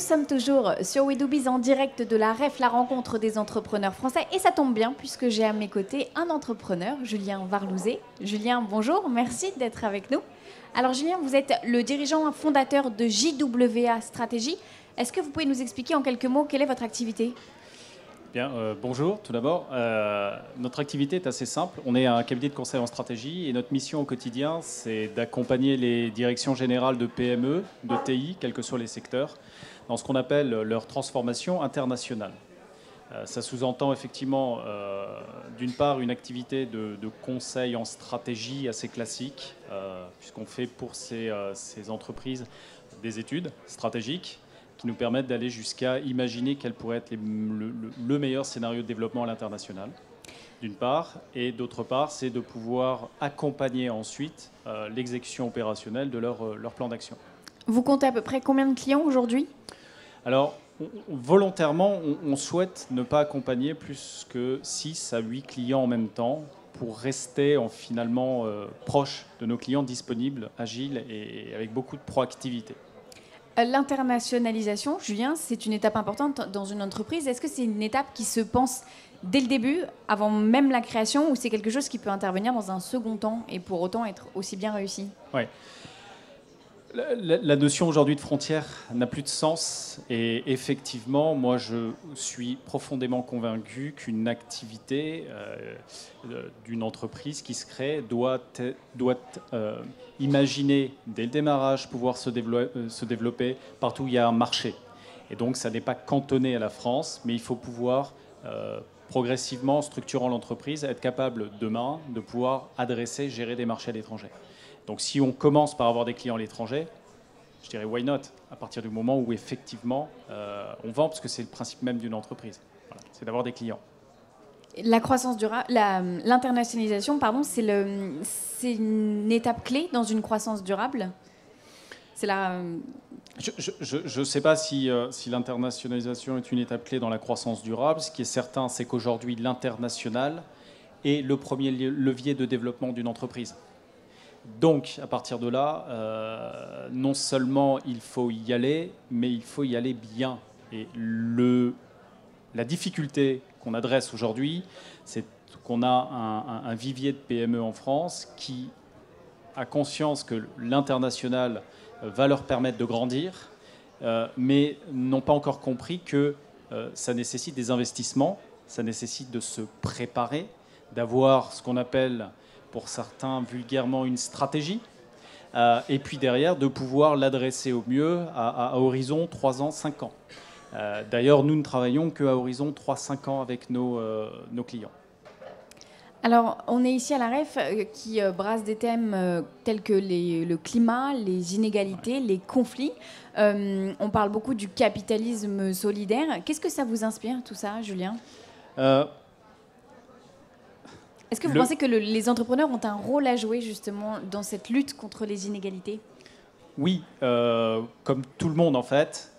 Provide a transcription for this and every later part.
sommes toujours sur We Do Biz en direct de la REF, la rencontre des entrepreneurs français. Et ça tombe bien puisque j'ai à mes côtés un entrepreneur, Julien Varlouzet. Julien, bonjour, merci d'être avec nous. Alors Julien, vous êtes le dirigeant fondateur de JWA Stratégie. Est-ce que vous pouvez nous expliquer en quelques mots quelle est votre activité ? Bien, bonjour tout d'abord. Notre activité est assez simple. On est un cabinet de conseil en stratégie et notre mission au quotidien, c'est d'accompagner les directions générales de PME, de TI, quels que soient les secteurs, dans ce qu'on appelle leur transformation internationale. Ça sous-entend effectivement, d'une part, une activité de conseil en stratégie assez classique, puisqu'on fait pour ces entreprises des études stratégiques, qui nous permettent d'aller jusqu'à imaginer quel pourrait être le meilleur scénario de développement à l'international, d'une part, et d'autre part, c'est de pouvoir accompagner ensuite l'exécution opérationnelle de leur plan d'action. Vous comptez à peu près combien de clients aujourd'hui ? Alors, volontairement, on souhaite ne pas accompagner plus que 6 à 8 clients en même temps pour rester finalement proche de nos clients, disponibles, agiles et avec beaucoup de proactivité. L'internationalisation, Julien, c'est une étape importante dans une entreprise. Est-ce que c'est une étape qui se pense dès le début, avant même la création, ou c'est quelque chose qui peut intervenir dans un second temps et pour autant être aussi bien réussi ? Oui. La notion aujourd'hui de frontière n'a plus de sens et effectivement, moi je suis profondément convaincu qu'une activité d'une entreprise qui se crée doit imaginer dès le démarrage pouvoir se développer partout où il y a un marché. Et donc ça n'est pas cantonné à la France, mais il faut pouvoir progressivement, en structurant l'entreprise, être capable demain de pouvoir adresser, gérer des marchés à l'étranger. Donc si on commence par avoir des clients à l'étranger, je dirais why not, à partir du moment où effectivement on vend, parce que c'est le principe même d'une entreprise, voilà, c'est d'avoir des clients. La croissance durable, l'internationalisation, pardon, c'est une étape clé dans une croissance durable. C'est la... Je ne sais pas si l'internationalisation est une étape clé dans la croissance durable. Ce qui est certain, c'est qu'aujourd'hui, l'international est le premier levier de développement d'une entreprise. Donc, à partir de là, non seulement il faut y aller, mais il faut y aller bien. Et la difficulté qu'on adresse aujourd'hui, c'est qu'on a un vivier de PME en France qui a conscience que l'international va leur permettre de grandir, mais n'ont pas encore compris que ça nécessite des investissements, ça nécessite de se préparer, d'avoir ce qu'on appelle, pour certains vulgairement, une stratégie, et puis derrière, de pouvoir l'adresser au mieux à horizon 3 ans, 5 ans. D'ailleurs, nous ne travaillons qu'à horizon 3-5 ans avec nos clients. Alors, on est ici à la REF qui brasse des thèmes tels que le climat, les inégalités, les conflits. On parle beaucoup du capitalisme solidaire. Qu'est-ce que ça vous inspire, tout ça, Julien ? Est-ce que vous pensez que les entrepreneurs ont un rôle à jouer justement dans cette lutte contre les inégalités ? Oui, comme tout le monde en fait.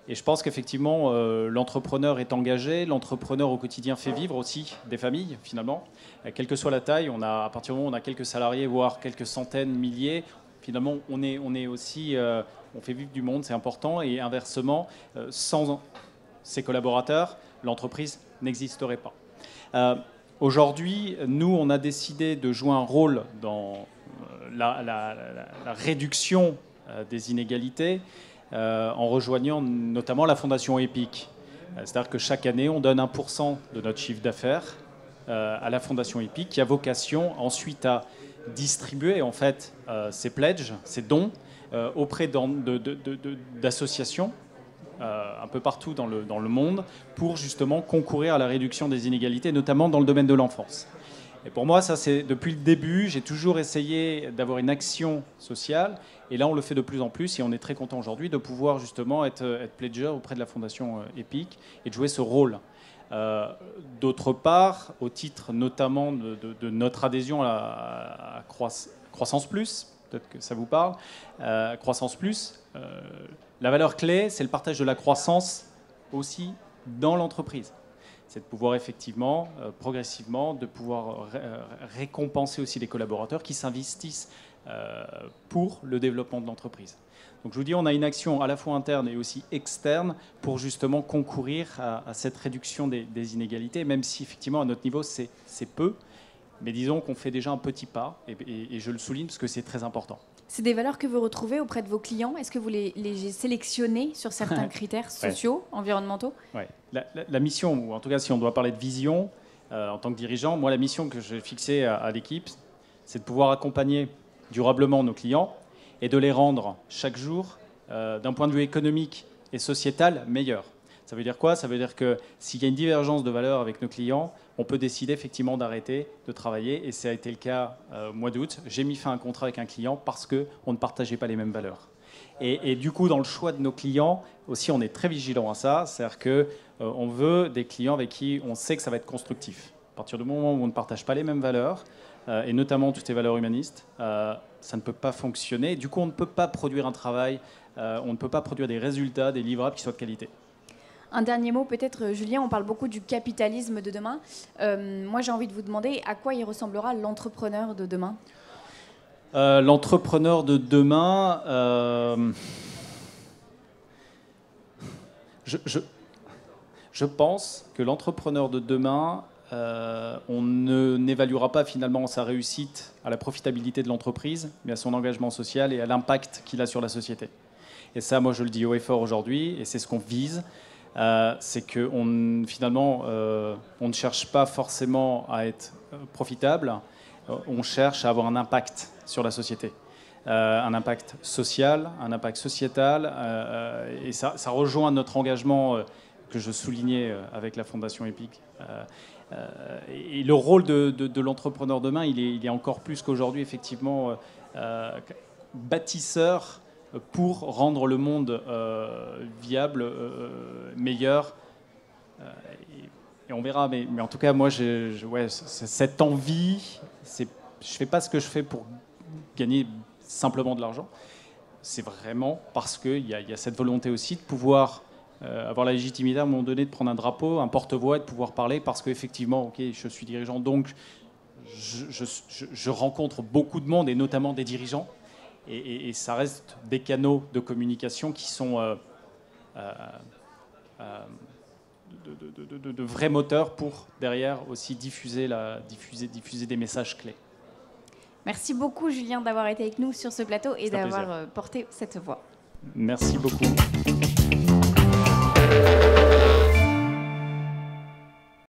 Et je pense qu'effectivement, l'entrepreneur est engagé. L'entrepreneur au quotidien fait vivre aussi des familles finalement. Quelle que soit la taille, à partir du moment où on a quelques salariés, voire quelques centaines, milliers, finalement on est aussi, on fait vivre du monde, c'est important. Et inversement, sans ses collaborateurs, l'entreprise n'existerait pas. Aujourd'hui, nous, on a décidé de jouer un rôle dans la réduction des inégalités en rejoignant notamment la Fondation EPIC. C'est-à-dire que chaque année, on donne 1% de notre chiffre d'affaires à la Fondation EPIC qui a vocation ensuite à distribuer en fait ces pledges, ces dons auprès d'associations un peu partout dans le monde pour justement concourir à la réduction des inégalités, notamment dans le domaine de l'enfance. Et pour moi, ça c'est depuis le début, j'ai toujours essayé d'avoir une action sociale et là on le fait de plus en plus et on est très content aujourd'hui de pouvoir justement être pledger auprès de la Fondation EPIC et de jouer ce rôle. D'autre part, au titre notamment de notre adhésion à Croissance Plus, peut-être que ça vous parle, Croissance Plus, la valeur clé, c'est le partage de la croissance aussi dans l'entreprise. C'est de pouvoir effectivement, progressivement, de pouvoir récompenser aussi les collaborateurs qui s'investissent pour le développement de l'entreprise. Donc je vous dis, on a une action à la fois interne et aussi externe pour justement concourir à cette réduction des inégalités, même si effectivement à notre niveau c'est peu, mais disons qu'on fait déjà un petit pas, et je le souligne parce que c'est très important. C'est des valeurs que vous retrouvez auprès de vos clients. Est-ce que vous les sélectionnez sur certains critères sociaux, environnementaux? Ouais. La mission, ou en tout cas si on doit parler de vision, en tant que dirigeant, moi la mission que j'ai fixée à l'équipe, c'est de pouvoir accompagner durablement nos clients et de les rendre chaque jour, d'un point de vue économique et sociétal, meilleurs. Ça veut dire quoi? Ça veut dire que s'il y a une divergence de valeurs avec nos clients, on peut décider effectivement d'arrêter de travailler. Et ça a été le cas au mois d'août. J'ai mis fin à un contrat avec un client parce qu'on ne partageait pas les mêmes valeurs. Et du coup, dans le choix de nos clients, aussi, on est très vigilant à ça. C'est-à-dire qu'on veut des clients avec qui on sait que ça va être constructif. À partir du moment où on ne partage pas les mêmes valeurs, et notamment toutes les valeurs humanistes, ça ne peut pas fonctionner. Du coup, on ne peut pas produire un travail, on ne peut pas produire des résultats, des livrables qui soient de qualité. Un dernier mot peut-être, Julien, on parle beaucoup du capitalisme de demain. Moi, j'ai envie de vous demander à quoi il ressemblera l'entrepreneur de demain? L'entrepreneur de demain, je pense que l'entrepreneur de demain, on n'évaluera pas finalement sa réussite à la profitabilité de l'entreprise, mais à son engagement social et à l'impact qu'il a sur la société. Et ça, moi, je le dis haut et fort aujourd'hui, et c'est ce qu'on vise. C'est que finalement, on ne cherche pas forcément à être profitable, on cherche à avoir un impact sur la société. Un impact social, un impact sociétal, et ça rejoint notre engagement que je soulignais avec la Fondation EPIC. Et le rôle de l'entrepreneur demain, il est encore plus qu'aujourd'hui, effectivement, bâtisseur pour rendre le monde viable, meilleur. Et on verra. Mais en tout cas, moi, cette envie, je ne fais pas ce que je fais pour gagner simplement de l'argent. C'est vraiment parce qu'il y a cette volonté aussi de pouvoir avoir la légitimité à un moment donné de prendre un drapeau, un porte-voix et de pouvoir parler parce qu'effectivement, ok, je suis dirigeant, donc je rencontre beaucoup de monde et notamment des dirigeants. Et ça reste des canaux de communication qui sont de vrais moteurs pour, derrière, aussi diffuser des messages clés. Merci beaucoup, Julien, d'avoir été avec nous sur ce plateau et d'avoir porté cette voix. Merci beaucoup.